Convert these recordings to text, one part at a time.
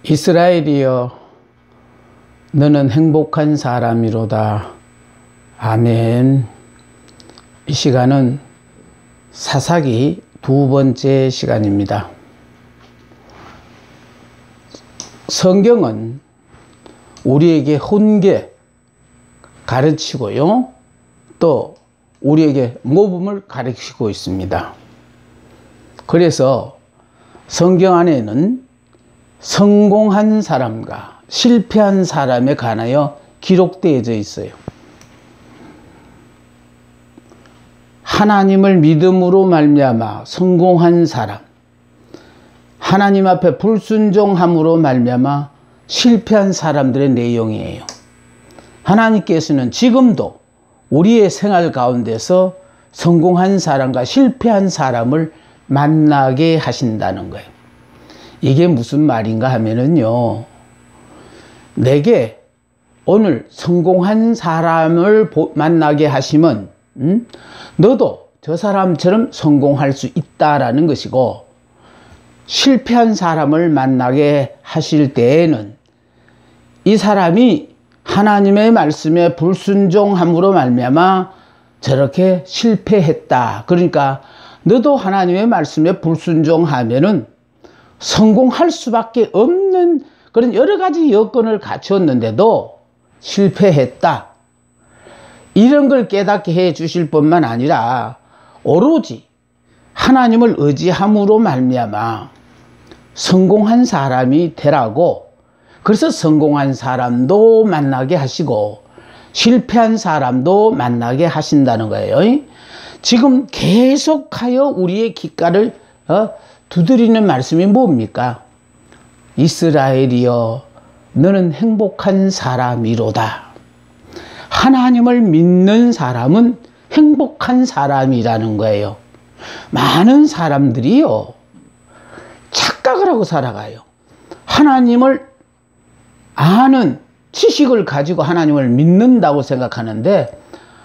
이스라엘이여 너는 행복한 사람이로다. 아멘. 이 시간은 사사기 두 번째 시간입니다. 성경은 우리에게 훈계 가르치고요, 또 우리에게 모범을 가르치고 있습니다. 그래서 성경 안에는 성공한 사람과 실패한 사람에 관하여 기록되어져 있어요. 하나님을 믿음으로 말미암아 성공한 사람, 하나님 앞에 불순종함으로 말미암아 실패한 사람들의 내용이에요. 하나님께서는 지금도 우리의 생활 가운데서 성공한 사람과 실패한 사람을 만나게 하신다는 거예요. 이게 무슨 말인가 하면은요, 내게 오늘 성공한 사람을 만나게 하시면 너도 저 사람처럼 성공할 수 있다라는 것이고, 실패한 사람을 만나게 하실 때에는 이 사람이 하나님의 말씀에 불순종함으로 말미암아 저렇게 실패했다. 그러니까 너도 하나님의 말씀에 불순종하면은 성공할 수밖에 없는 그런 여러 가지 여건을 갖췄는데도 실패했다. 이런 걸 깨닫게 해 주실 뿐만 아니라 오로지 하나님을 의지함으로 말미암아 성공한 사람이 되라고, 그래서 성공한 사람도 만나게 하시고 실패한 사람도 만나게 하신다는 거예요. 지금 계속하여 우리의 귓가를 두드리는 말씀이 뭡니까? 이스라엘이여 너는 행복한 사람이로다. 하나님을 믿는 사람은 행복한 사람이라는 거예요. 많은 사람들이요, 착각을 하고 살아가요. 하나님을 아는 지식을 가지고 하나님을 믿는다고 생각하는데,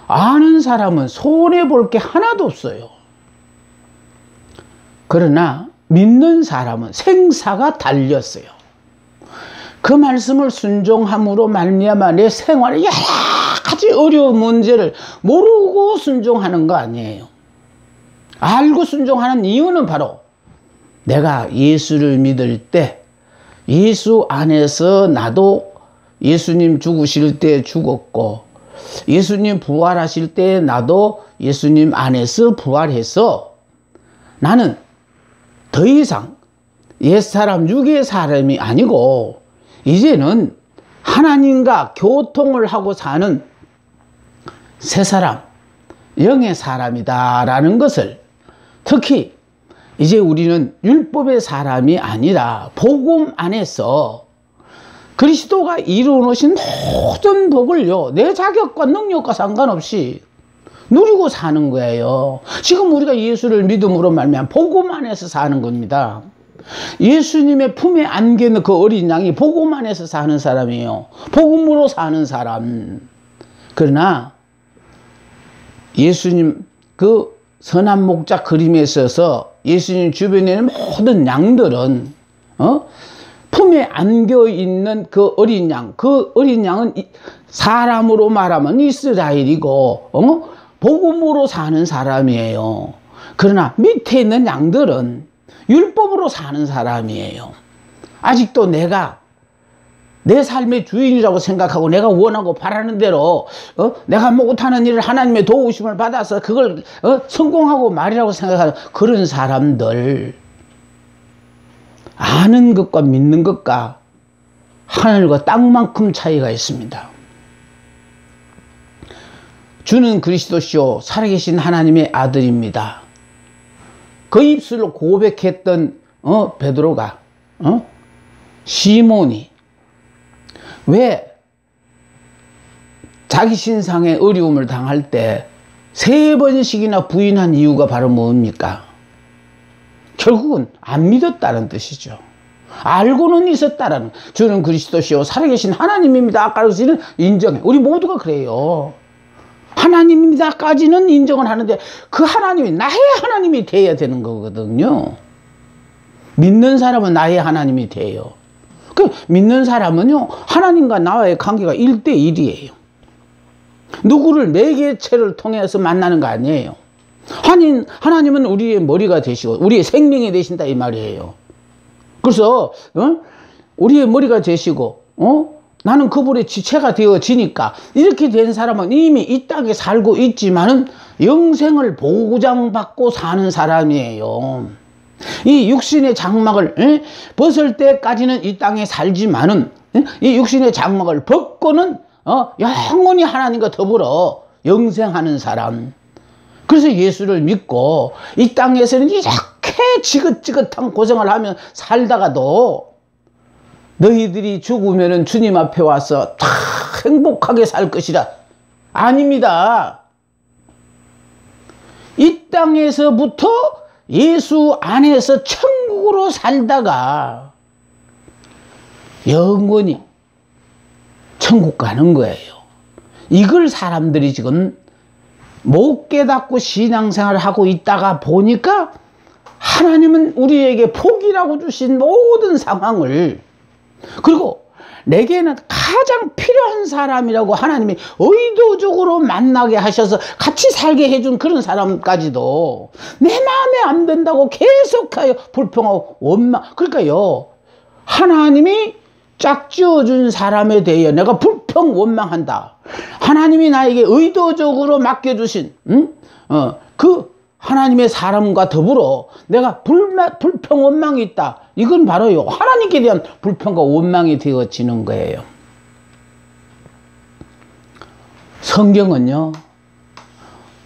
아는 사람은 손해볼 게 하나도 없어요. 그러나 믿는 사람은 생사가 달렸어요. 그 말씀을 순종함으로 말미암아 내 생활에 여러 가지 어려운 문제를 모르고 순종하는 거 아니에요. 알고 순종하는 이유는 바로 내가 예수를 믿을 때 예수 안에서 나도 예수님 죽으실 때 죽었고, 예수님 부활하실 때 나도 예수님 안에서 부활해서 나는 더 이상 옛사람 육의 사람이 아니고 이제는 하나님과 교통을 하고 사는 새 사람, 영의 사람이다라는 것을, 특히 이제 우리는 율법의 사람이 아니라 복음 안에서 그리스도가 이루어 놓으신 모든 복을요, 내 자격과 능력과 상관없이 누리고 사는 거예요. 지금 우리가 예수를 믿음으로 말미암아 복음 안에서 사는 겁니다. 예수님의 품에 안겨 있는 그 어린 양이 복음 안에서 사는 사람이에요. 복음으로 사는 사람. 그러나 예수님 그 선한 목자 그림에 있어서 예수님 주변에 있는 모든 양들은 품에 안겨 있는 그 어린 양, 그 어린 양은 사람으로 말하면 이스라엘이고 복음으로 사는 사람이에요. 그러나 밑에 있는 양들은 율법으로 사는 사람이에요. 아직도 내가 내 삶의 주인이라고 생각하고 내가 원하고 바라는 대로 내가 못하는 일을 하나님의 도우심을 받아서 그걸 성공하고 말이라고 생각하는 그런 사람들, 아는 것과 믿는 것과 하늘과 땅만큼 차이가 있습니다. 주는 그리스도시요 살아계신 하나님의 아들입니다. 그 입술로 고백했던 베드로가, 시몬이 왜 자기 신상의 어려움을 당할 때 3번씩이나 부인한 이유가 바로 뭡니까? 결국은 안 믿었다는 뜻이죠. 알고는 있었다라는, 주는 그리스도시요 살아계신 하나님입니다 아까까지는 인정해. 우리 모두가 그래요. 하나님입니다까지는 인정을 하는데 그 하나님이 나의 하나님이 돼야 되는 거거든요. 믿는 사람은 나의 하나님이 돼요. 그 믿는 사람은요, 하나님과 나와의 관계가 1대1이에요. 누구를 매개체를 통해서 만나는 거 아니에요. 하나님은 우리의 머리가 되시고 우리의 생명이 되신다 이 말이에요. 그래서 우리의 머리가 되시고 나는 그분의 지체가 되어지니까 이렇게 된 사람은 이미 이 땅에 살고 있지만은 영생을 보장받고 사는 사람이에요. 이 육신의 장막을 벗을 때까지는 이 땅에 살지만은 이 육신의 장막을 벗고는 영원히 하나님과 더불어 영생하는 사람. 그래서 예수를 믿고 이 땅에서는 이렇게 지긋지긋한 고생을 하며 살다가도 너희들이 죽으면 주님 앞에 와서 다 행복하게 살 것이라. 아닙니다. 이 땅에서부터 예수 안에서 천국으로 살다가 영원히 천국 가는 거예요. 이걸 사람들이 지금 못 깨닫고 신앙생활을 하고 있다가 보니까 하나님은 우리에게 복이라고 주신 모든 상황을, 그리고 내게는 가장 필요한 사람이라고 하나님이 의도적으로 만나게 하셔서 같이 살게 해준 그런 사람까지도 내 마음에 안 든다고 계속하여 불평하고 원망. 그러니까요, 하나님이 짝지어준 사람에 대해 내가 불평 원망한다. 하나님이 나에게 의도적으로 맡겨주신 그 하나님의 사람과 더불어 내가 불평 원망이 있다. 이건 바로요, 하나님께 대한 불평과 원망이 되어지는 거예요. 성경은요,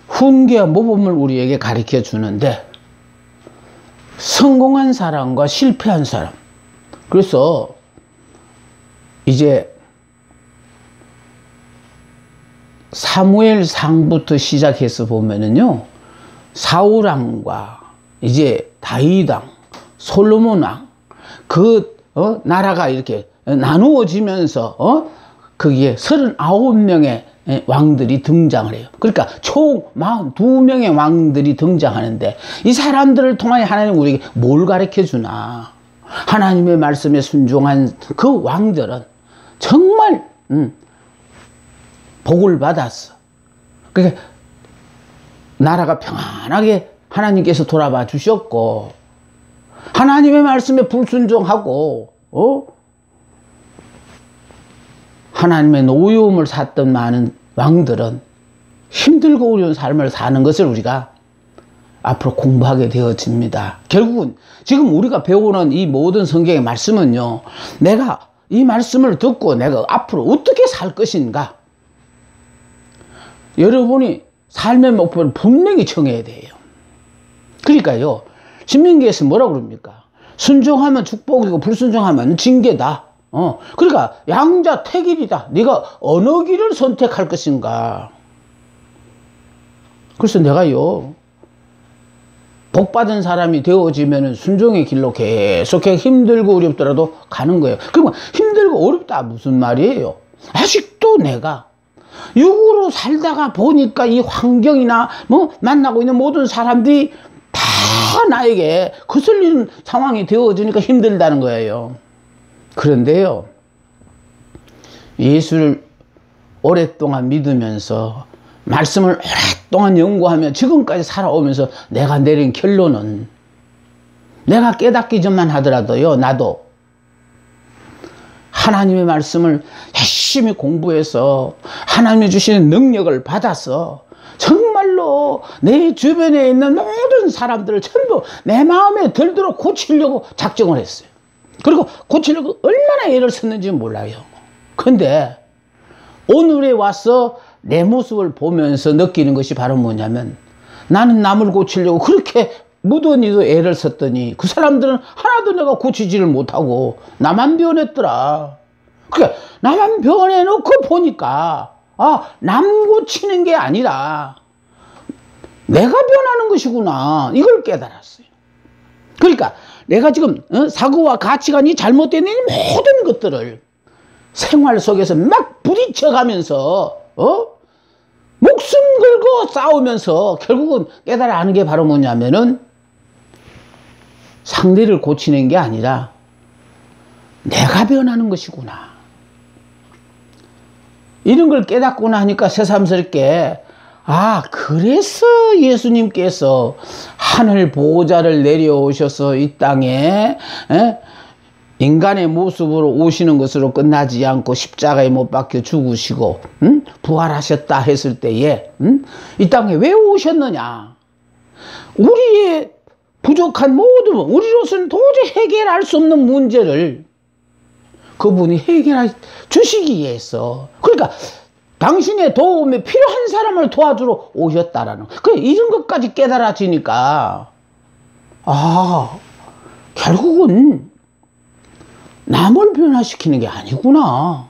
훈계와 모범을 우리에게 가르쳐 주는데 성공한 사람과 실패한 사람, 그래서 이제 사무엘상부터 시작해서 보면은요, 사울왕과 이제 다윗왕, 솔로몬왕, 그 나라가 이렇게 나누어지면서 거기에 39명의 왕들이 등장을 해요. 그러니까 총 42명의 왕들이 등장하는데 이 사람들을 통하여 하나님 우리에게 뭘 가르쳐 주나? 하나님의 말씀에 순종한 그 왕들은 정말 복을 받았어. 그러니까 나라가 평안하게 하나님께서 돌아봐 주셨고, 하나님의 말씀에 불순종하고 하나님의 노여움을 샀던 많은 왕들은 힘들고 어려운 삶을 사는 것을 우리가 앞으로 공부하게 되어집니다. 결국은 지금 우리가 배우는 이 모든 성경의 말씀은요, 내가 이 말씀을 듣고 내가 앞으로 어떻게 살 것인가, 여러분이 삶의 목표를 분명히 정해야 돼요. 그러니까요, 신명기에서 뭐라고 그럽니까? 순종하면 축복이고 불순종하면 징계다. 그러니까 양자택일이다. 네가 어느 길을 선택할 것인가. 그래서 내가요, 복받은 사람이 되어지면 순종의 길로 계속해 힘들고 어렵더라도 가는 거예요. 그러면 힘들고 어렵다 무슨 말이에요? 아직도 내가 육으로 살다가 보니까 이 환경이나 만나고 있는 모든 사람들이 다 나에게 거슬리는 상황이 되어지니까 힘들다는 거예요. 그런데요, 예수를 오랫동안 믿으면서 말씀을 오랫동안 연구하며 지금까지 살아오면서 내가 내린 결론은, 내가 깨닫기 전만 하더라도요, 나도 하나님의 말씀을 열심히 공부해서 하나님이 주시는 능력을 받아서 정말로 내 주변에 있는 모든 사람들을 전부 내 마음에 들도록 고치려고 작정을 했어요. 그리고 고치려고 얼마나 애를 썼는지 몰라요. 근데 오늘에 와서 내 모습을 보면서 느끼는 것이 바로 뭐냐면, 나는 남을 고치려고 그렇게 무던히도 애를 썼더니 그 사람들은 하나도 내가 고치지를 못하고 나만 변했더라. 그러니까 나만 변해놓고 보니까 남 고치는 게 아니라 내가 변하는 것이구나, 이걸 깨달았어요. 그러니까 내가 지금 사고와 가치관이 잘못된 이 모든 것들을 생활 속에서 막 부딪혀가면서 목숨 걸고 싸우면서 결국은 깨달아 하는 게 바로 뭐냐면은, 상대를 고치는 게 아니라 내가 변하는 것이구나. 이런 걸 깨닫고 나니까 새삼스럽게 아, 그래서 예수님께서 하늘 보호자를 내려오셔서 이 땅에 인간의 모습으로 오시는 것으로 끝나지 않고 십자가에 못 박혀 죽으시고 부활하셨다 했을 때에 이 땅에 왜 오셨느냐? 우리의 부족한 모든 우리로서는 도저히 해결할 수 없는 문제를 그분이 해결해 주시기 위해서, 그러니까 당신의 도움에 필요한 사람을 도와주러 오셨다라는 그 이런 것까지 깨달아지니까 아, 결국은 남을 변화시키는 게 아니구나.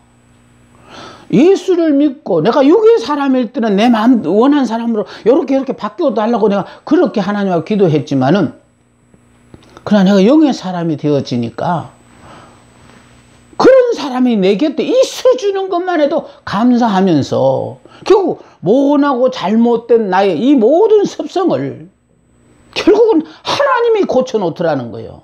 예수를 믿고 내가 육의 사람일 때는 내 마음 원한 사람으로 이렇게 바뀌어 달라고 내가 그렇게 하나님하고 기도했지만은, 그러나 내가 영의 사람이 되어지니까 그런 사람이 내 곁에 있어주는 것만 해도 감사하면서 결국 모나고 잘못된 나의 이 모든 습성을 결국은 하나님이 고쳐놓더라는 거예요.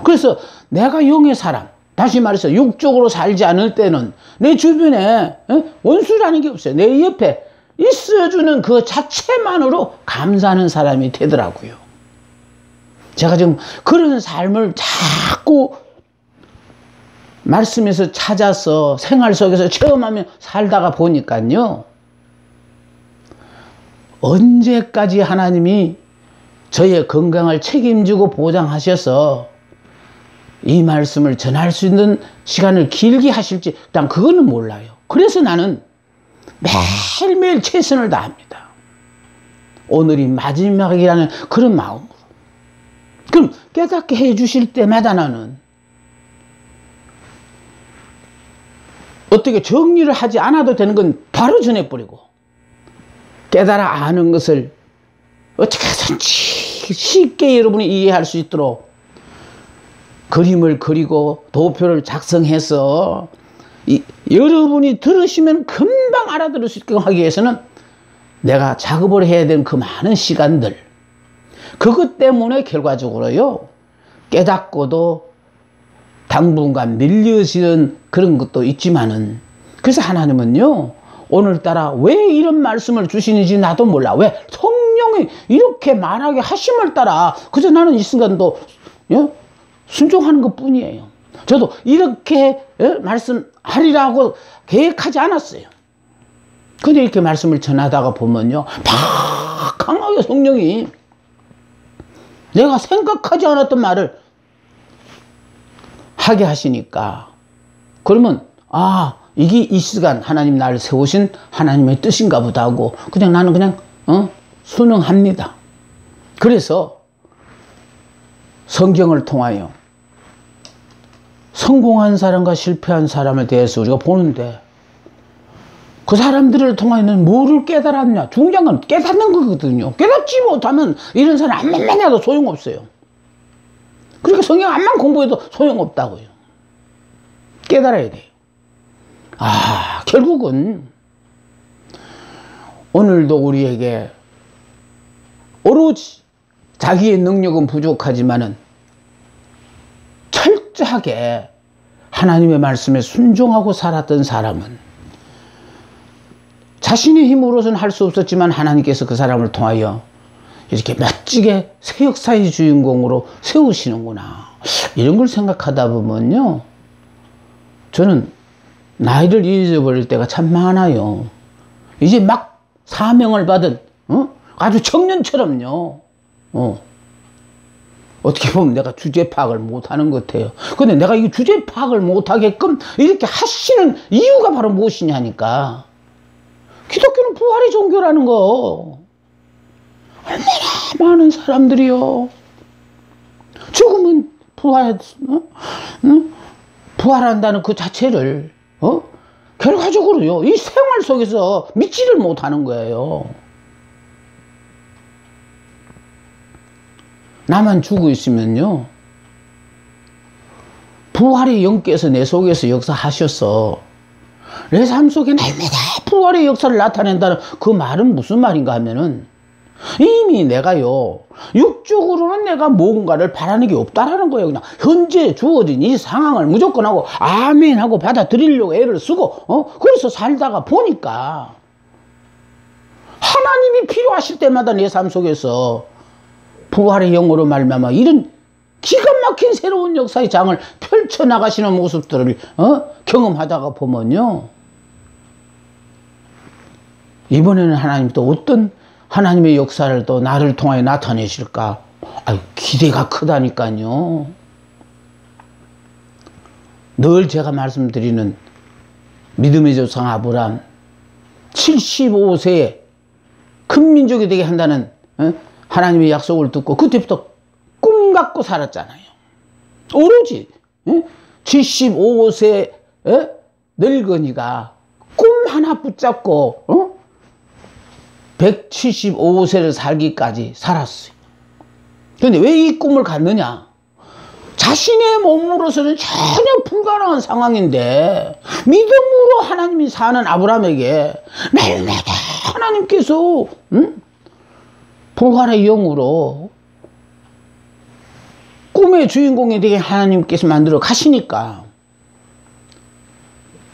그래서 내가 영의 사람, 다시 말해서 육적으로 살지 않을 때는 내 주변에 원수라는 게 없어요. 내 옆에 있어주는 그 자체만으로 감사하는 사람이 되더라고요. 제가 지금 그런 삶을 자꾸 말씀에서 찾아서 생활 속에서 체험하며 살다가 보니까요, 언제까지 하나님이 저의 건강을 책임지고 보장하셔서 이 말씀을 전할 수 있는 시간을 길게 하실지 일단 그거는 몰라요. 그래서 나는 매일매일 최선을 다합니다. 오늘이 마지막이라는 그런 마음으로. 그럼 깨닫게 해주실 때마다 나는 어떻게 정리를 하지 않아도 되는 건 바로 전해버리고, 깨달아 아는 것을 어떻게 해서든지 쉽게 여러분이 이해할 수 있도록 그림을 그리고 도표를 작성해서 여러분이 들으시면 금방 알아들을 수 있게 하기 위해서는 내가 작업을 해야 되는 그 많은 시간들, 그것 때문에 결과적으로요, 깨닫고도 당분간 밀려지는 그런 것도 있지만은, 그래서 하나님은요, 오늘따라 왜 이런 말씀을 주시는지 나도 몰라. 왜 성령이 이렇게 말하게 하심을 따라 그저 나는 이 순간도 순종하는 것 뿐이에요. 저도 이렇게 말씀하리라고 계획하지 않았어요. 근데 이렇게 말씀을 전하다가 보면요, 막 강하게 성령이 내가 생각하지 않았던 말을 하게 하시니까, 그러면 아, 이게 이 시간 하나님 나를 세우신 하나님의 뜻인가 보다 하고 그냥 나는 그냥 순응합니다. 그래서 성경을 통하여 성공한 사람과 실패한 사람에 대해서 우리가 보는데, 그 사람들을 통하여는 뭐를 깨달았냐? 중요한 건 깨닫는 거거든요. 깨닫지 못하면 이런 사람 암만 해도 소용없어요. 그러니까 성경 암만 공부해도 소용없다고요. 깨달아야 돼요. 아, 결국은 오늘도 우리에게 오로지 자기의 능력은 부족하지만은 철저하게 하나님의 말씀에 순종하고 살았던 사람은 자신의 힘으로서는 할 수 없었지만 하나님께서 그 사람을 통하여 이렇게 멋지게 새 역사의 주인공으로 세우시는구나. 이런 걸 생각하다 보면요, 저는 나이를 잊어버릴 때가 참 많아요. 이제 막 사명을 받은 아주 청년처럼요. 어떻게 보면 내가 주제 파악을 못하는 것 같아요. 근데 내가 이 주제 파악을 못하게끔 이렇게 하시는 이유가 바로 무엇이냐니까, 기독교는 부활의 종교라는 거. 얼마나 많은 사람들이요, 죽으면 부활한다는 그 자체를 결과적으로요, 이 생활 속에서 믿지를 못하는 거예요. 나만 죽어 있으면요, 부활의 영께서 내 속에서 역사하셔서 내 삶 속에 날마다 부활의 역사를 나타낸다는 그 말은 무슨 말인가 하면은, 이미 내가요, 육적으로는 내가 뭔가를 바라는 게 없다라는 거예요. 그냥 현재 주어진 이 상황을 무조건 하고 아멘 하고 받아들이려고 애를 쓰고 그래서 살다가 보니까 하나님이 필요하실 때마다 내 삶 속에서 부활의 영으로 말미암아 이런 기가 막힌 새로운 역사의 장을 펼쳐나가시는 모습들을 경험하다가 보면요, 이번에는 하나님 또 어떤 하나님의 역사를 또 나를 통하여 나타내실까? 기대가 크다니까요. 늘 제가 말씀드리는 믿음의 조상 아브람 75세에 큰 민족이 되게 한다는 하나님의 약속을 듣고 그때부터 꿈 갖고 살았잖아요. 오로지 75세 늙은이가 꿈 하나 붙잡고 175세를 살기까지 살았어요. 그런데 왜 이 꿈을 갖느냐? 자신의 몸으로서는 전혀 불가능한 상황인데 믿음으로 하나님이 사는 아브라함에게 날마다 하나님께서 부활의 영으로 꿈의 주인공이 되게 하나님께서 만들어 가시니까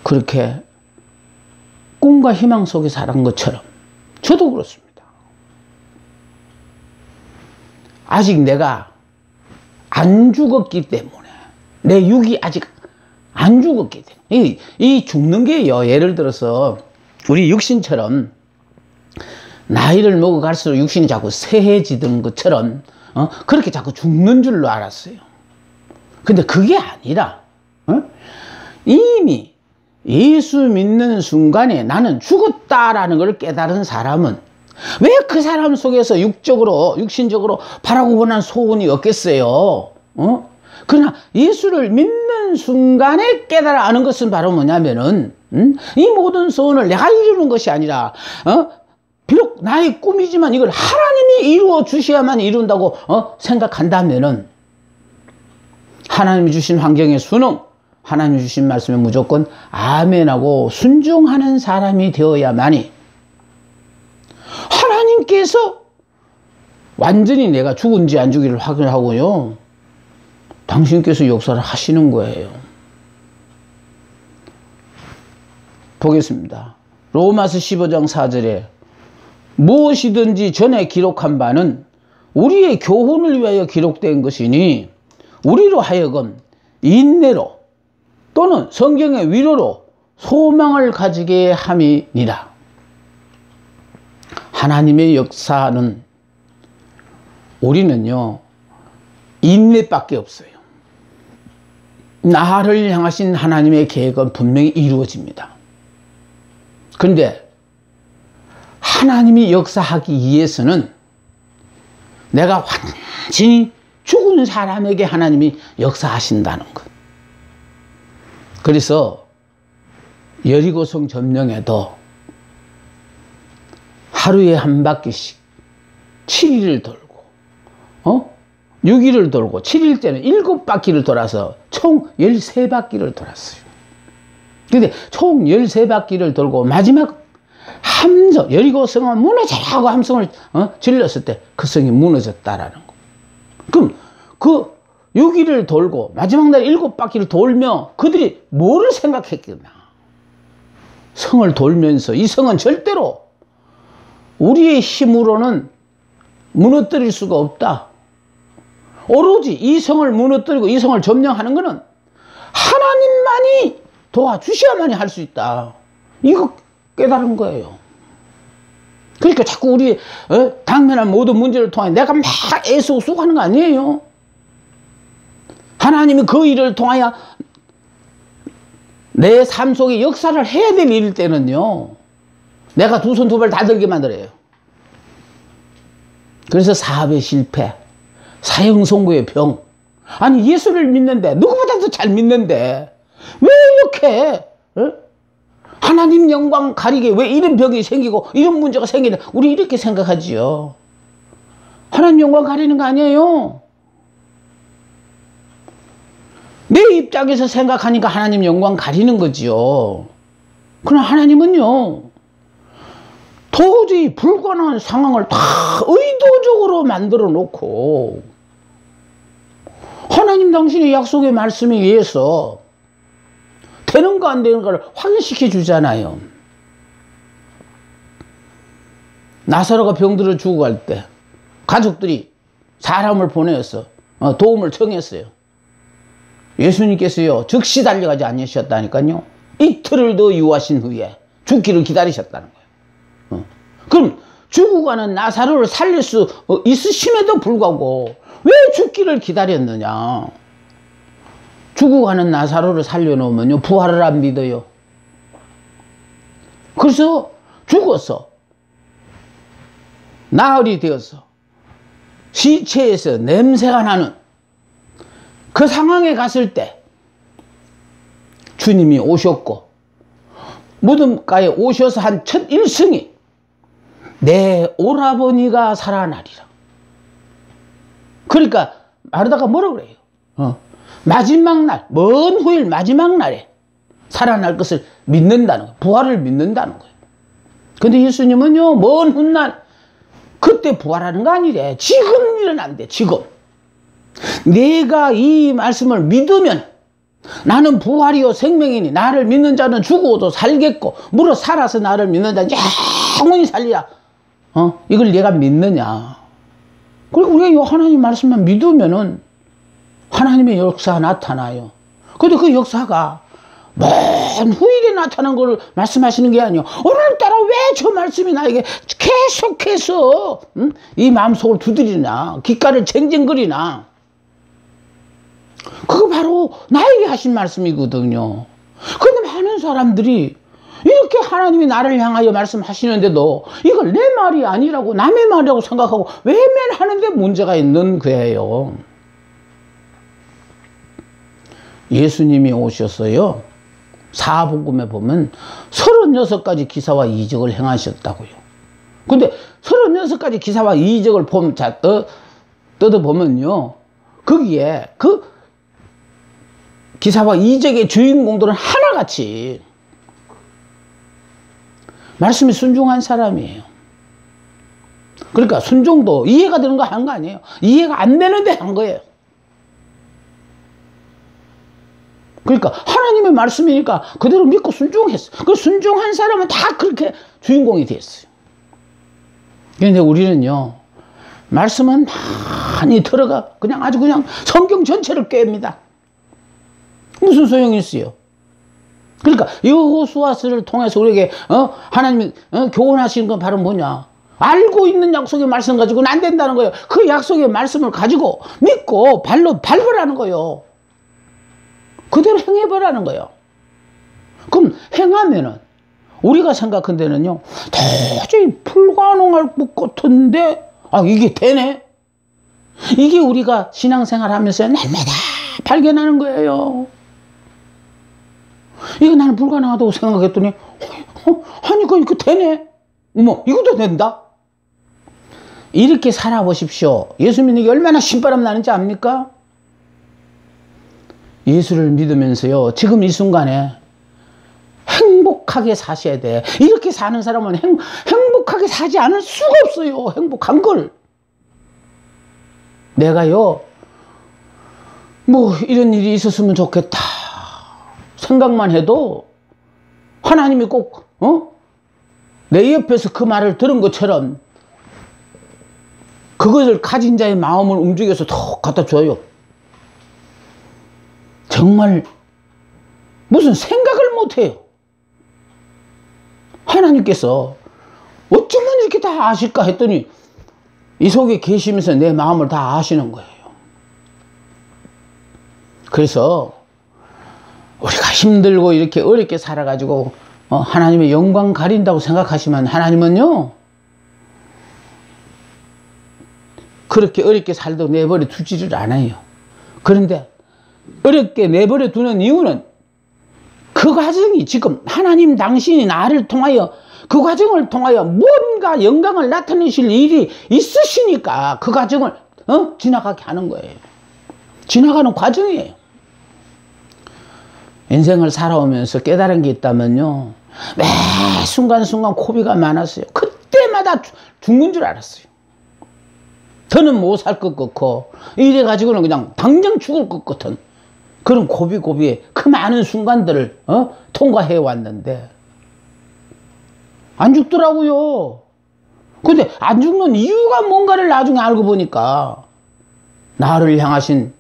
그렇게 꿈과 희망 속에 살은 것처럼 저도 그렇습니다. 아직 내가 안 죽었기 때문에, 내 육이 아직 안 죽었기 때문에, 이 죽는 게요, 예를 들어서 우리 육신처럼 나이를 먹어갈수록 육신이 자꾸 쇠해지던 것처럼 그렇게 자꾸 죽는 줄로 알았어요. 근데 그게 아니라 이미 예수 믿는 순간에 나는 죽었다라는 걸 깨달은 사람은 왜 그 사람 속에서 육신적으로 바라고 원하는 소원이 없겠어요? 그러나 예수를 믿는 순간에 깨달아 아는 것은 바로 뭐냐면은 이 모든 소원을 내가 이루는 것이 아니라 비록 나의 꿈이지만 이걸 하나님이 이루어 주셔야만 이룬다고 생각한다면은 하나님이 주신 환경의 순응, 하나님이 주신 말씀에 무조건 아멘하고 순종하는 사람이 되어야만이 하나님께서 완전히 내가 죽은지 안 죽기를 확인하고요, 당신께서 역사를 하시는 거예요. 보겠습니다. 로마서 15장 4절에 무엇이든지 전에 기록한 바는 우리의 교훈을 위하여 기록된 것이니 우리로 하여금 인내로 또는 성경의 위로로 소망을 가지게 함이니라. 하나님의 역사는 우리는요, 인내밖에 없어요. 나를 향하신 하나님의 계획은 분명히 이루어집니다. 그런데 하나님이 역사하기 위해서는 내가 완전히 죽은 사람에게 하나님이 역사하신다는 것. 그래서 여리고성 점령에도 하루에 한 바퀴씩 7일을 돌고 6일을 돌고 7일째는 7바퀴를 돌아서 총 13바퀴를 돌았어요. 근데 총 13바퀴를 돌고 마지막 함성, 여리고성은 무너져라고 함성을 질렀을 때 그 성이 무너졌다라는 거. 그럼 그 6일을 돌고 마지막 날 7바퀴를 돌며 그들이 뭐를 생각했겠나? 성을 돌면서 이 성은 절대로 우리의 힘으로는 무너뜨릴 수가 없다. 오로지 이 성을 무너뜨리고 이 성을 점령하는 것은 하나님만이 도와주셔야만이 할 수 있다. 이거 깨달은 거예요. 그러니까 자꾸 우리 당면한 모든 문제를 통해 내가 막 애쓰고 하는 거 아니에요. 하나님이 그 일을 통하여 내 삶 속에 역사를 해야 될 일일 때는요, 내가 두 손 두 발 다 들게 만들어요. 그래서 사업의 실패, 사형선고의 병. 아니 예수를 믿는데, 누구보다도 잘 믿는데 왜 이렇게 하나님 영광 가리게 왜 이런 병이 생기고 이런 문제가 생기냐, 우리 이렇게 생각하지요. 하나님 영광 가리는 거 아니에요. 내 입장에서 생각하니까 하나님 영광 가리는 거지요. 그러나 하나님은요, 도저히 불가능한 상황을 다 의도적으로 만들어 놓고 하나님 당신의 약속의 말씀에 의해서 되는가 안 되는가를 확인시켜 주잖아요. 나사로가 병들어 죽어갈 때 가족들이 사람을 보내서 도움을 청했어요. 예수님께서요 즉시 달려가지 않으셨다니까요. 이틀을 더 유하신 후에 죽기를 기다리셨다는 거예요. 그럼 죽어가는 나사로를 살릴 수 있으심에도 불구하고 왜 죽기를 기다렸느냐. 죽어가는 나사로를 살려놓으면요 부활을 안 믿어요. 그래서 죽어서 나흘이 되어서 시체에서 냄새가 나는 그 상황에 갔을 때 주님이 오셨고 무덤가에 오셔서 한 첫 일성이 내 오라버니가 살아나리라. 그러니까 마르다가 뭐라 그래요? 마지막 날, 먼 후일 마지막 날에 살아날 것을 믿는다는 거예요. 부활을 믿는다는 거예요. 근데 예수님은요 먼 훗날 그때 부활하는 거 아니래. 지금 일어난대. 지금 내가 이 말씀을 믿으면 나는 부활이요 생명이니 나를 믿는 자는 죽어도 살겠고 물어 살아서 나를 믿는 자는 영원히 살리라. 이걸 내가 믿느냐. 그리고 우리가 이 하나님 말씀만 믿으면은 하나님의 역사가 나타나요. 근데 그 역사가 먼 후일에 나타난 걸 말씀하시는 게 아니에요. 오늘따라 왜 저 말씀이 나에게 계속해서 이 마음속을 두드리나 귓가를 쟁쟁거리나. 그거 바로 나에게 하신 말씀이거든요. 근데 많은 사람들이 이렇게 하나님이 나를 향하여 말씀하시는데도 이걸 내 말이 아니라고 남의 말이라고 생각하고 외면하는데 문제가 있는 거예요. 예수님이 오셨어요. 사복음에 보면 36가지 기사와 이적을 행하셨다고요. 근데 36가지 기사와 이적을 뜯어보면요. 거기에 그 기사와 이적의 주인공들은 하나같이 말씀에 순종한 사람이에요. 그러니까 순종도 이해가 되는 거 한 거 아니에요. 이해가 안 되는데 한 거예요. 그러니까 하나님의 말씀이니까 그대로 믿고 순종했어. 그 순종한 사람은 다 그렇게 주인공이 됐어요. 그런데 우리는요 말씀은 많이 들어가 그냥 아주 그냥 성경 전체를 꿰입니다. 무슨 소용이 있어요? 그러니까 여호수아서를 통해서 우리에게 하나님이 교훈하시는 건 바로 뭐냐? 알고 있는 약속의 말씀 가지고는 안 된다는 거예요. 그 약속의 말씀을 가지고 믿고 발로 밟으라는 거예요. 그대로 행해보라는 거예요. 그럼 행하면은 우리가 생각한 데는요 도저히 불가능할 것 같은데 이게 되네. 이게 우리가 신앙생활 하면서 날마다 발견하는 거예요. 이거 나는 불가능하다고 생각했더니 하니까 이거 되네. 어머 이것도 된다. 이렇게 살아보십시오. 예수 믿는 게 얼마나 신바람 나는지 압니까? 예수를 믿으면서요 지금 이 순간에 행복하게 사셔야 돼. 이렇게 사는 사람은 행복하게 사지 않을 수가 없어요. 행복한 걸. 내가요 뭐 이런 일이 있었으면 좋겠다 생각만 해도 하나님이 꼭 내 옆에서 그 말을 들은 것처럼 그것을 가진 자의 마음을 움직여서 더 갖다 줘요. 정말 무슨 생각을 못해요. 하나님께서 어쩌면 이렇게 다 아실까 했더니 이 속에 계시면서 내 마음을 다 아시는 거예요. 그래서 우리가 힘들고 이렇게 어렵게 살아가지고 하나님의 영광 가린다고 생각하시면 하나님은요 그렇게 어렵게 살도 내버려 두지를 않아요. 그런데 어렵게 내버려 두는 이유는 그 과정이 지금 하나님 당신이 나를 통하여 그 과정을 통하여 뭔가 영광을 나타내실 일이 있으시니까 그 과정을 지나가게 하는 거예요. 지나가는 과정이에요. 인생을 살아오면서 깨달은 게 있다면요 매 순간순간 고비가 많았어요. 그때 다 죽는 줄 알았어요. 더는 못 살 것 같고 이래가지고는 그냥 당장 죽을 것 같은 그런 고비고비의 그 많은 순간들을 통과해 왔는데 안 죽더라고요. 근데 안 죽는 이유가 뭔가를 나중에 알고 보니까 나를 향하신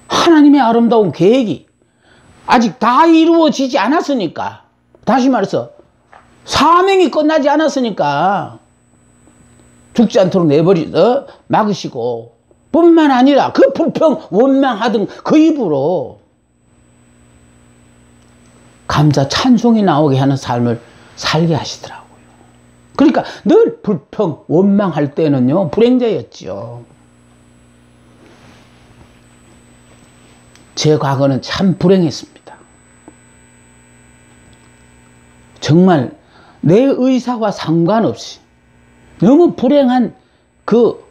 하나님의 아름다운 계획이 아직 다 이루어지지 않았으니까, 다시 말해서 사명이 끝나지 않았으니까 죽지 않도록 막으시고, 뿐만 아니라 그 불평 원망하던 그 입으로 감사 찬송이 나오게 하는 삶을 살게 하시더라고요. 그러니까 늘 불평 원망할 때는요 불행자였죠. 제 과거는 참 불행했습니다. 정말 내 의사와 상관없이 너무 불행한 그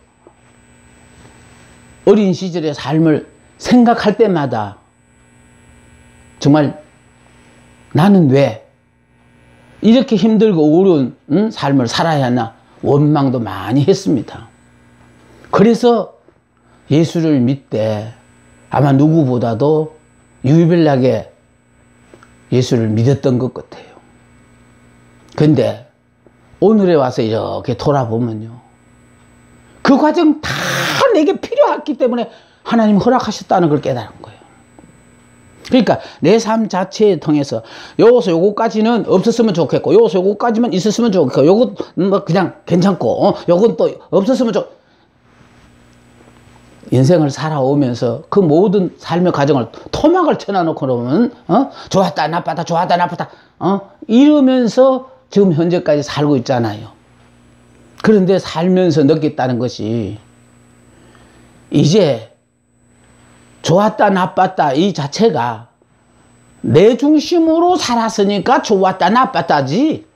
어린 시절의 삶을 생각할 때마다 정말 나는 왜 이렇게 힘들고 어려운 삶을 살아야 하나 원망도 많이 했습니다. 그래서 예수를 믿되 아마 누구보다도 유일하게 예수를 믿었던 것 같아요. 근데 오늘에 와서 이렇게 돌아보면요, 그 과정 다 내게 필요했기 때문에 하나님 허락하셨다는 걸 깨달은 거예요. 그러니까 내 삶 자체에 통해서 요것서 요것까지는 없었으면 좋겠고, 요것서 요것까지만 있었으면 좋겠고, 요것 뭐 그냥 괜찮고, 요건 또 없었으면 인생을 살아오면서 그 모든 삶의 과정을 토막을 쳐놔놓고 그러면 좋았다 나빴다 좋았다 나빴다 이러면서 지금 현재까지 살고 있잖아요. 그런데 살면서 느꼈다는 것이 이제 좋았다 나빴다 이 자체가 내 중심으로 살았으니까 좋았다 나빴다지,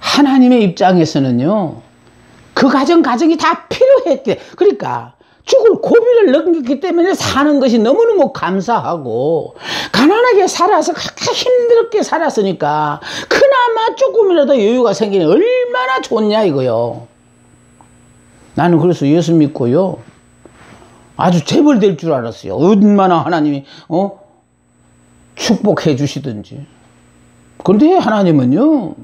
하나님의 입장에서는요 그 과정이 다 필요했대. 그러니까 죽을 고비를 넘겼기 때문에 사는 것이 너무너무 감사하고, 가난하게 살아서 그렇게 힘들게 살았으니까 그나마 조금이라도 여유가 생기니 얼마나 좋냐 이거요. 나는 그래서 예수 믿고요 아주 재벌 될 줄 알았어요. 얼마나 하나님이 축복해 주시든지. 그런데 하나님은요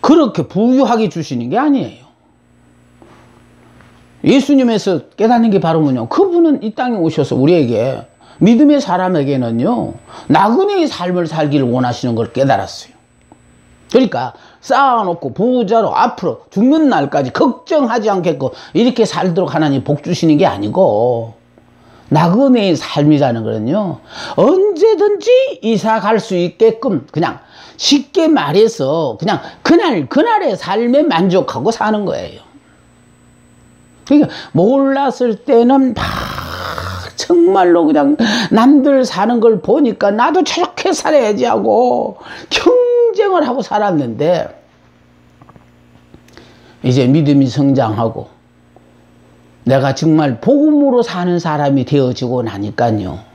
그렇게 부유하게 주시는 게 아니에요. 예수님에서 깨닫는 게 바로 뭐냐, 그분은 이 땅에 오셔서 우리에게, 믿음의 사람에게는요 나그네의 삶을 살기를 원하시는 걸 깨달았어요. 그러니까 쌓아놓고 부자로 앞으로 죽는 날까지 걱정하지 않겠고 이렇게 살도록 하나님 복 주시는 게 아니고, 나그네의 삶이라는 거는요 언제든지 이사 갈 수 있게끔, 그냥 쉽게 말해서 그냥 그날의 삶에 만족하고 사는 거예요. 그러니까 몰랐을 때는 막 정말로 그냥 남들 사는 걸 보니까 나도 저렇게 살아야지 하고 경쟁을 하고 살았는데, 이제 믿음이 성장하고 내가 정말 복음으로 사는 사람이 되어지고 나니까요,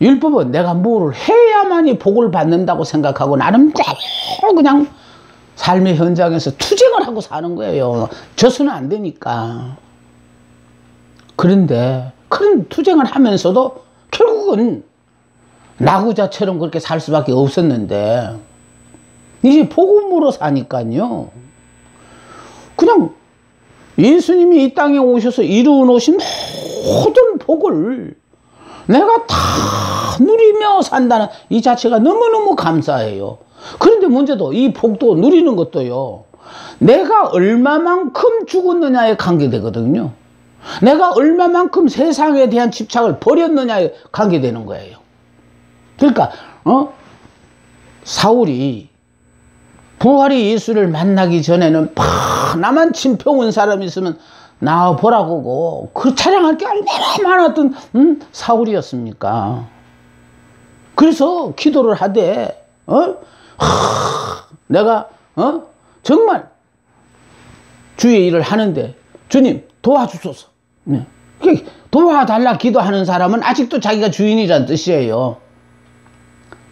율법은 내가 뭐를 해야만이 복을 받는다고 생각하고 나름대로 그냥 삶의 현장에서 투쟁을 하고 사는 거예요. 져서는 안 되니까. 그런데 그런 투쟁을 하면서도 결국은 나구자처럼 그렇게 살 수밖에 없었는데, 이제 복음으로 사니까요 그냥 예수님이 이 땅에 오셔서 이루어 놓으신 모든 복을 내가 다 누리며 산다는 이 자체가 너무너무 감사해요. 그런데 문제도 이 복도 누리는 것도요 내가 얼마만큼 죽었느냐에 관계되거든요. 내가 얼마만큼 세상에 대한 집착을 버렸느냐에 관계되는 거예요. 그러니까 사울이 부활의 예수를 만나기 전에는 나만 침평 사람이 있으면 나와보라고 그 자랑할 게 얼마나 많았던 사울이었습니까? 그래서 기도를 하되 내가 정말 주의 일을 하는데 주님 도와주소서. 도와달라 기도하는 사람은 아직도 자기가 주인이란 뜻이에요.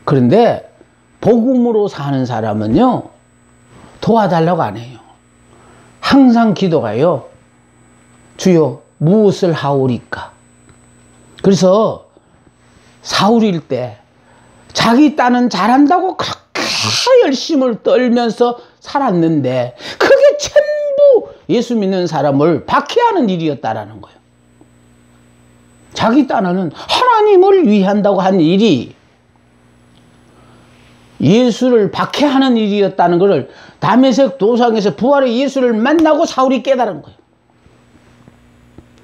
그런데 복음으로 사는 사람은요, 도와달라고 안 해요. 항상 기도가요, 주여 무엇을 하오리까? 그래서 사울일 때 자기 딴은 잘한다고 그렇게 열심을 떨면서 살았는데 그게 전부 예수 믿는 사람을 박해하는 일이었다라는 거예요. 자기 딴에는 하나님을 위한다고 한 일이 예수를 박해하는 일이었다는 것을 다메섹 도상에서 부활의 예수를 만나고 사울이 깨달은 거예요.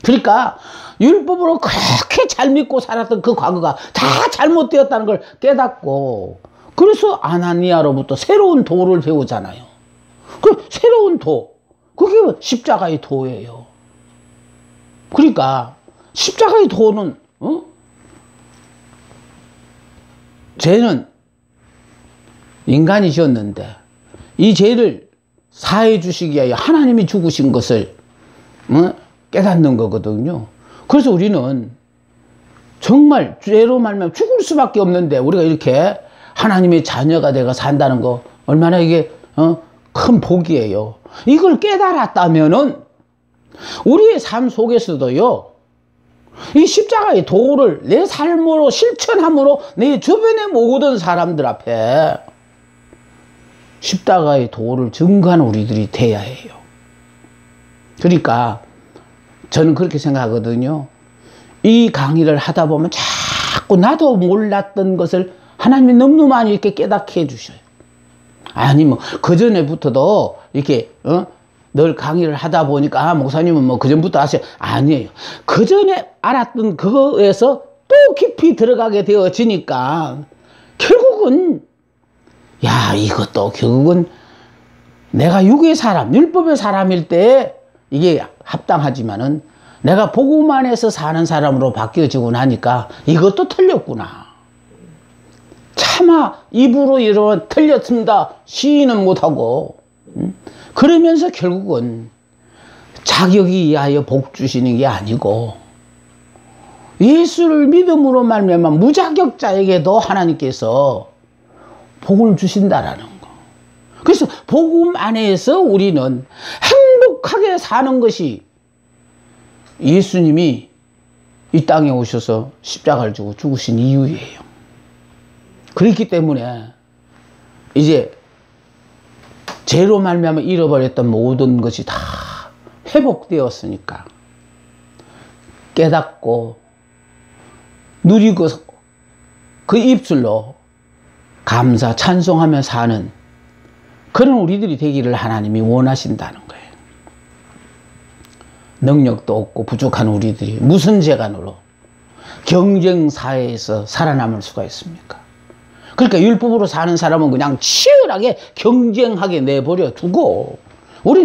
그러니까 율법으로 그렇게 잘 믿고 살았던 그 과거가 다 잘못되었다는 걸 깨닫고, 그래서 아나니아로부터 새로운 도를 배우잖아요. 그 새로운 도, 그게 십자가의 도예요. 그러니까 십자가의 도는 죄는 인간이셨는데 이 죄를 사해 주시기 위하여 하나님이 죽으신 것을 깨닫는 거거든요. 그래서 우리는 정말 죄로 말미암아 죽을 수밖에 없는데 우리가 이렇게 하나님의 자녀가 되어 산다는 거 얼마나 이게 큰 복이에요. 이걸 깨달았다면은 우리의 삶 속에서도요, 이 십자가의 도를 내 삶으로 실천함으로 내 주변의 모든 사람들 앞에 십자가의 도를 증거하는 우리들이 돼야 해요. 그러니까 저는 그렇게 생각하거든요. 이 강의를 하다 보면 자꾸 나도 몰랐던 것을 하나님이 너무 많이 이렇게 깨닫게 해주셔요. 아니 뭐 그전에부터도 이렇게 늘 강의를 하다 보니까 목사님은 뭐 그전부터 아세요. 아니에요. 그전에 알았던 그거에서 또 깊이 들어가게 되어지니까 결국은 이것도 결국은 내가 육의 사람, 율법의 사람일 때 이게 합당하지만은 내가 복음 안에서 사는 사람으로 바뀌어지고 나니까 이것도 틀렸구나. 차마 입으로 이러면 틀렸습니다 시인은 못하고, 그러면서 결국은 자격이 이하여 복 주시는 게 아니고 예수를 믿음으로 말미암아 무자격자에게도 하나님께서 복을 주신다라는 거. 그래서 복음 안에서 우리는 행복하게 사는 것이 예수님이 이 땅에 오셔서 십자가를 지고 죽으신 이유예요. 그렇기 때문에 이제 죄로 말미암아 잃어버렸던 모든 것이 다 회복되었으니까 깨닫고 누리고 그 입술로 감사 찬송하며 사는 그런 우리들이 되기를 하나님이 원하신다는 거예요. 능력도 없고 부족한 우리들이 무슨 재간으로 경쟁 사회에서 살아남을 수가 있습니까? 그러니까 율법으로 사는 사람은 그냥 치열하게 경쟁하게 내버려 두고 우리는